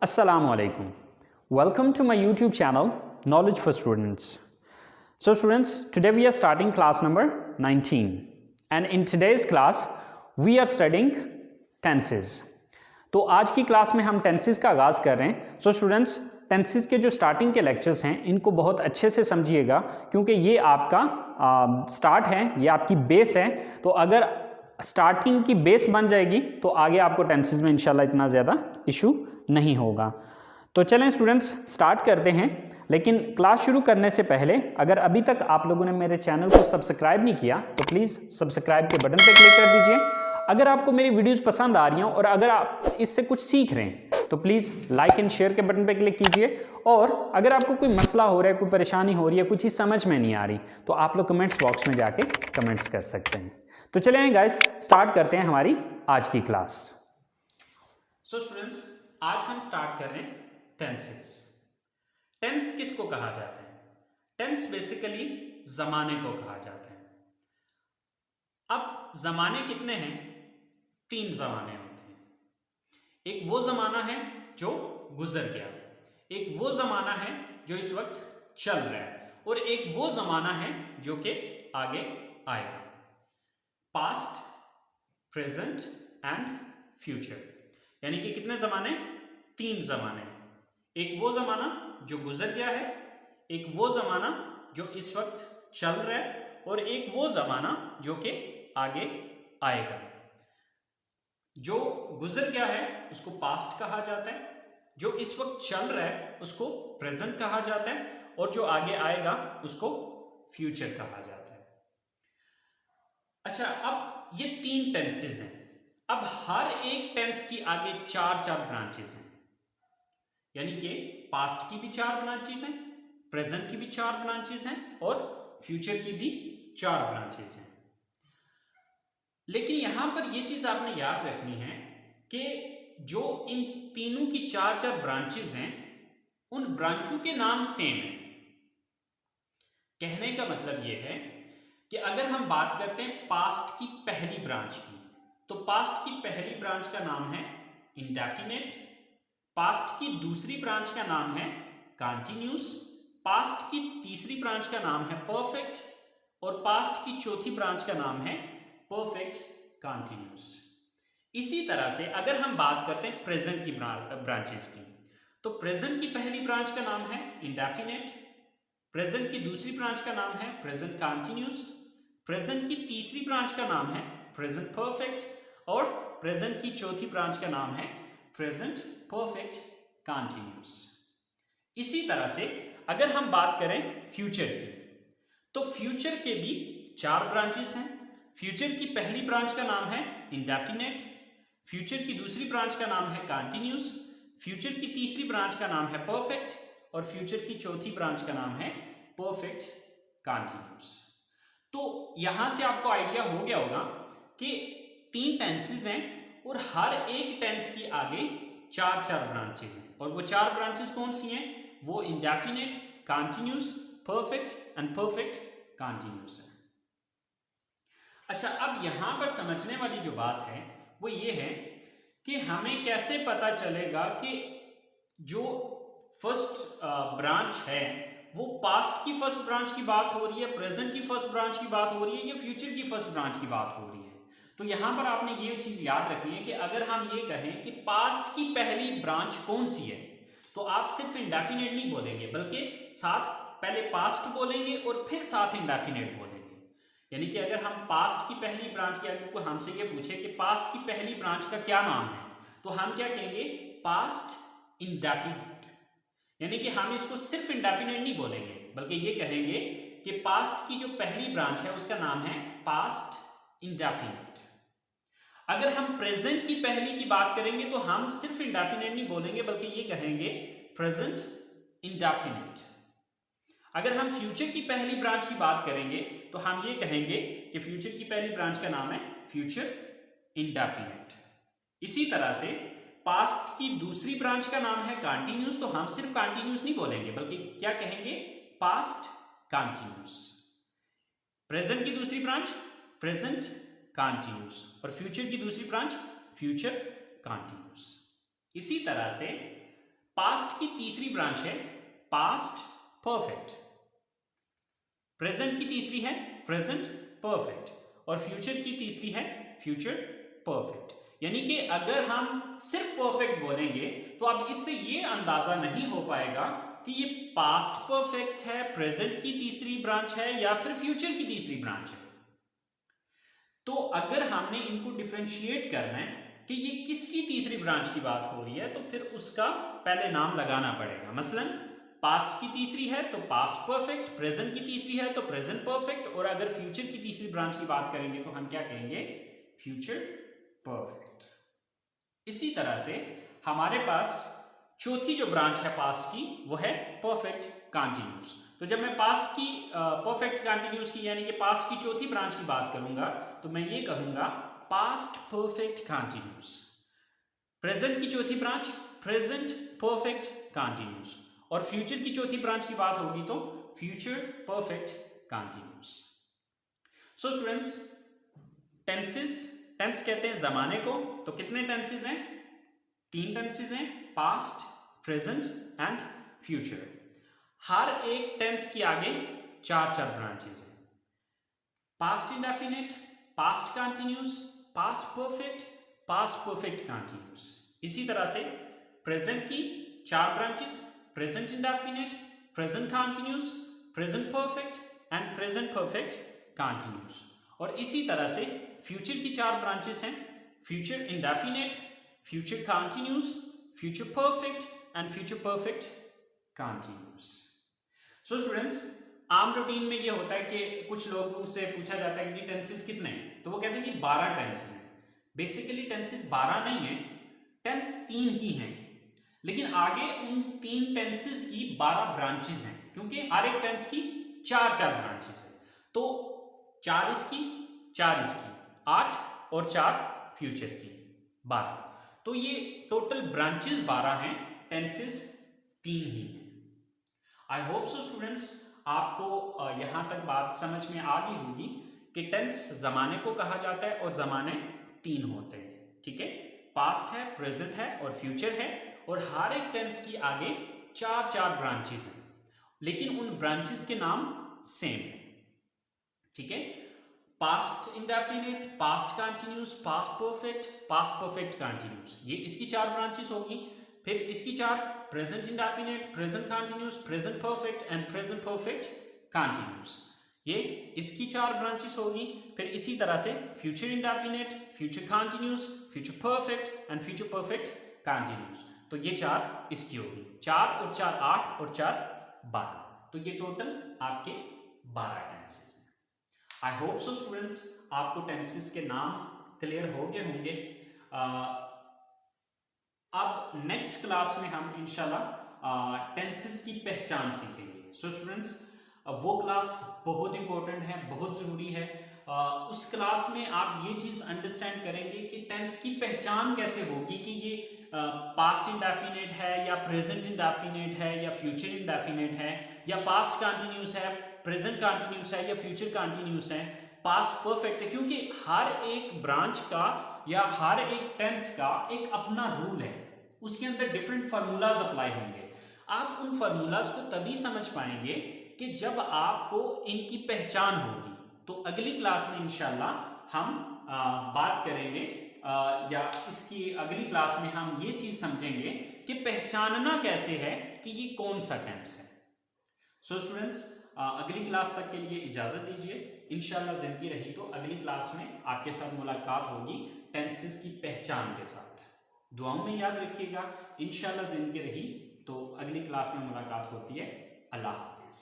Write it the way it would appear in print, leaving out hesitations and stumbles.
Assalamualaikum. Welcome to my YouTube channel, Knowledge for Students. So students, today we are starting class number 19 and in today's class we are studying tenses. तो आज की class में हम tenses का आगाज़ कर रहे हैं. सो स्टूडेंट्स, टेंसेस के जो स्टार्टिंग के लेक्चर्स हैं इनको बहुत अच्छे से समझिएगा क्योंकि ये आपका स्टार्ट है, ये आपकी बेस है. तो अगर स्टार्टिंग की बेस बन जाएगी तो आगे आपको टेंसेस में इंशाल्लाह इतना ज़्यादा इशू नहीं होगा. तो चलें स्टूडेंट्स, स्टार्ट करते हैं. लेकिन क्लास शुरू करने से पहले अगर अभी तक आप लोगों ने मेरे चैनल को सब्सक्राइब नहीं किया तो प्लीज़ सब्सक्राइब के बटन पर क्लिक कर दीजिए. अगर आपको मेरी वीडियोस पसंद आ रही हैं और अगर आप इससे कुछ सीख रहे हैं तो प्लीज़ लाइक एंड शेयर के बटन पर क्लिक कीजिए. और अगर आपको कोई मसला हो रहा है, कोई परेशानी हो रही है, कुछ चीज़ समझ में नहीं आ रही तो आप लोग कमेंट्स बॉक्स में जाके कमेंट्स कर सकते हैं. तो चलें गाइस, स्टार्ट करते हैं हमारी आज की क्लास. सो स्टूडेंट्स, आज हम स्टार्ट कर रहे हैं टेंसेस. टेंस किसको कहा जाता है? टेंस बेसिकली जमाने को कहा जाता है. अब जमाने कितने हैं? 3 जमाने होते हैं. एक वो जमाना है जो गुजर गया, एक वो जमाना है जो इस वक्त चल रहा है और एक वो जमाना है जो कि आगे आएगा. Past, present and future. यानी कि कितने जमाने? 3 जमाने. एक वो जमाना जो गुजर गया है, एक वो जमाना जो इस वक्त चल रहा है और एक वो जमाना जो कि आगे आएगा. जो गुजर गया है उसको पास्ट कहा जाता है, जो इस वक्त चल रहा है उसको प्रेजेंट कहा जाता है और जो आगे आएगा उसको फ्यूचर कहा जाता है. अच्छा, अब ये 3 टेंसेस हैं. अब हर एक टेंस की आगे 4 ब्रांचेस हैं. यानी कि पास्ट की भी 4 ब्रांचेस हैं, प्रेजेंट की भी 4 ब्रांचेस हैं और फ्यूचर की भी 4 ब्रांचेस हैं. लेकिन यहां पर यह चीज आपने याद रखनी है कि जो इन तीनों की 4 ब्रांचेस हैं उन ब्रांचों के नाम सेम है. कहने का मतलब यह है कि अगर हम बात करते हैं पास्ट की पहली ब्रांच की, तो पास्ट की पहली ब्रांच का नाम है इंडेफिनिट. पास्ट की दूसरी ब्रांच का नाम है कंटिन्यूस. पास्ट की तीसरी ब्रांच का नाम है परफेक्ट और पास्ट की चौथी ब्रांच का नाम है परफेक्ट कंटिन्यूस. इसी तरह से अगर हम बात करते हैं प्रेजेंट की ब्रांचेस की, तो प्रेजेंट की पहली ब्रांच का नाम है इंडेफिनिट, प्रेजेंट की दूसरी ब्रांच का नाम है प्रेजेंट कंटिन्यूस, प्रेजेंट की तीसरी ब्रांच का नाम है प्रेजेंट परफेक्ट और प्रेजेंट की चौथी ब्रांच का नाम है प्रेजेंट परफेक्ट कंटिन्यूस. इसी तरह से अगर हम बात करें फ्यूचर की, तो फ्यूचर के भी 4 ब्रांचेस हैं. फ्यूचर की पहली ब्रांच का नाम है इंडेफिनिट, फ्यूचर की दूसरी ब्रांच का नाम है कंटिन्यूस, फ्यूचर की तीसरी ब्रांच का नाम है परफेक्ट और फ्यूचर की चौथी ब्रांच का नाम है परफेक्ट कंटिन्यूस. तो यहां से आपको आइडिया हो गया होगा कि 3 टेंसेस हैं और हर एक टेंस की आगे 4 ब्रांचेस हैं. और वो 4 ब्रांचेस कौन सी हैं? वो indefinite, continuous, perfect and perfect continuous है. अच्छा, अब यहां पर समझने वाली जो बात है वो ये है कि हमें कैसे पता चलेगा कि जो फर्स्ट ब्रांच है वो पास्ट की फर्स्ट ब्रांच की बात हो रही है, प्रेजेंट की फर्स्ट ब्रांच की बात हो रही है या फ्यूचर की फर्स्ट ब्रांच की बात हो रही है. तो यहां पर आपने ये चीज याद रखनी है कि अगर हम ये कहें कि पास्ट की पहली ब्रांच कौन सी है तो आप सिर्फ इंडेफिनिट नहीं बोलेंगे बल्कि साथ पहले पास्ट बोलेंगे और फिर साथ इंडेफिनिट बोलेंगे. यानी कि अगर हम पास्ट की पहली ब्रांच के अगर कोई हमसे ये पूछे कि पास्ट की पहली ब्रांच का क्या नाम है तो हम क्या कहेंगे? Past indefinite. यानी कि हम इसको सिर्फ इंडेफिनिट नहीं बोलेंगे बल्कि ये कहेंगे कि पास्ट की जो पहली ब्रांच है उसका नाम है पास्ट इंडेफिनिट. अगर हम प्रेजेंट की पहली की बात करेंगे तो हम सिर्फ इंडेफिनिट नहीं बोलेंगे बल्कि ये कहेंगे प्रेजेंट इंडेफिनिट. अगर हम फ्यूचर की पहली ब्रांच की बात करेंगे तो हम ये कहेंगे कि फ्यूचर की पहली ब्रांच का नाम है फ्यूचर इंडेफिनिट. इसी तरह से पास्ट की दूसरी ब्रांच का नाम है कंटिन्यूस, तो हम सिर्फ कंटिन्यूस नहीं बोलेंगे बल्कि क्या कहेंगे? Past continuous. प्रेजेंट की दूसरी ब्रांच प्रेजेंट कंटिन्यूस और फ्यूचर की दूसरी ब्रांच फ्यूचर कंटिन्यूस. इसी तरह से पास्ट की तीसरी ब्रांच है पास्ट परफेक्ट, प्रेजेंट की तीसरी है प्रेजेंट परफेक्ट और फ्यूचर की तीसरी है फ्यूचर परफेक्ट। यानी कि अगर हम सिर्फ परफेक्ट बोलेंगे तो अब इससे ये अंदाजा नहीं हो पाएगा कि ये पास्ट परफेक्ट है, प्रेजेंट की तीसरी ब्रांच है या फिर फ्यूचर की तीसरी ब्रांच है। तो अगर हमने इनको डिफरेंशिएट करना है कि ये किसकी तीसरी ब्रांच की बात हो रही है तो फिर उसका पहले नाम लगाना पड़ेगा। मसलन पास्ट की तीसरी है तो पास्ट परफेक्ट, प्रेजेंट की तीसरी है तो प्रेजेंट परफेक्ट, और अगर फ्यूचर की तीसरी ब्रांच की बात करेंगे तो हम क्या कहेंगे, फ्यूचर परफेक्ट। इसी तरह से हमारे पास चौथी जो ब्रांच है पास्ट की वो है परफेक्ट कंटीन्यूअस। तो जब मैं पास्ट की परफेक्ट कंटीन्यूअस की यानी कि पास्ट की चौथी ब्रांच की बात करूंगा तो मैं ये कहूंगा पास्ट परफेक्ट कंटीन्यूअस। प्रेजेंट की चौथी ब्रांच प्रेजेंट परफेक्ट कंटीन्यूअस और फ्यूचर की चौथी ब्रांच की बात होगी तो future perfect continuous. So students, tenses, tense कहते हैं जमाने को, तो कितने टेंसेस हैं, 3 टेंसेस हैं, पास्ट, प्रेजेंट एंड फ्यूचर। हर एक टेंस के आगे 4 ब्रांचेस हैं, past indefinite, past continuous, past perfect continuous. इसी तरह से प्रेजेंट की 4 branches, present indefinite, present continuous, present perfect and present perfect continuous. और इसी तरह से फ्यूचर की 4 ब्रांचेस हैं, future indefinite, future continuous, future perfect and future perfect continuous. So students, आम रूटीन में ये होता है कि कुछ लोगों से पूछा जाता है कि टेंसेस कितने हैं, तो वो कहते हैं कि 12 टेंसेस हैं। बेसिकली टेंसेस 12 नहीं है, टेंस 3 ही हैं, लेकिन आगे उन 3 टेंसेस की 12 ब्रांचेस हैं, क्योंकि हर एक टेंस की 4 ब्रांचेस हैं। तो 4 इसकी, 4 इसकी, 8 और 4 फ्यूचर की, 12। तो ये टोटल ब्रांचेस 12 हैं, टेंसेस 3 ही हैं। आई होप सो स्टूडेंट्स, आपको यहां तक बात समझ में आ गई होगी कि टेंस जमाने को कहा जाता है और जमाने 3 होते हैं। ठीक है, पास्ट है, प्रेजेंट है और फ्यूचर है, और हर एक टेंस की आगे 4 ब्रांचेस हैं, लेकिन उन ब्रांचेस के नाम सेम है। ठीक है, past indefinite, past continuous, past perfect continuous, ये इसकी 4 ब्रांचेस होगी। फिर इसकी 4, present indefinite, present continuous, present perfect and present perfect continuous, ये इसकी 4 ब्रांचेस होगी। फिर इसी तरह से future indefinite, future continuous, future perfect and future perfect continuous, तो ये 4 इसकी होगी। 4 और 4 8 और 4 12, तो ये टोटल आपके 12 टेंसेस हैं। आई होप सो स्टूडेंट्स, आपको टेंसेस के नाम क्लियर हो गए होंगे। अब नेक्स्ट क्लास में हम इंशाल्लाह टेंसेस की पहचान सीखेंगे। सो स्टूडेंट्स, वो क्लास बहुत इंपॉर्टेंट है, बहुत ज़रूरी है। उस क्लास में आप ये चीज़ अंडरस्टैंड करेंगे कि टेंस की पहचान कैसे होगी कि ये पास्ट इंडेफिनिट है या प्रेजेंट इंडेफिनिट है या फ्यूचर इंडेफिनिट है या पास्ट कंटीन्यूअस है, प्रेजेंट कंटीन्यूअस है या फ्यूचर कंटीन्यूअस है, पास्ट परफेक्ट है, क्योंकि हर एक ब्रांच का या हर एक टेंस का एक अपना रूल है, उसके अंदर डिफरेंट फार्मूलाज अप्लाई होंगे। आप उन फार्मूलाज को तभी समझ पाएंगे कि जब आपको इनकी पहचान होगी। तो अगली क्लास में इंशाल्लाह हम बात करेंगे या इसकी अगली क्लास में हम ये चीज समझेंगे कि पहचानना कैसे है कि ये कौन सा टेंस है। सो स्टूडेंट्स, अगली क्लास तक के लिए इजाजत दीजिए। इंशाल्लाह जिंदगी रही तो अगली क्लास में आपके साथ मुलाकात होगी टेंसेस की पहचान के साथ। दुआओं में याद रखिएगा। इंशाल्लाह जिंदगी रही तो अगली क्लास में मुलाकात होती है। अल्लाह हाफिज।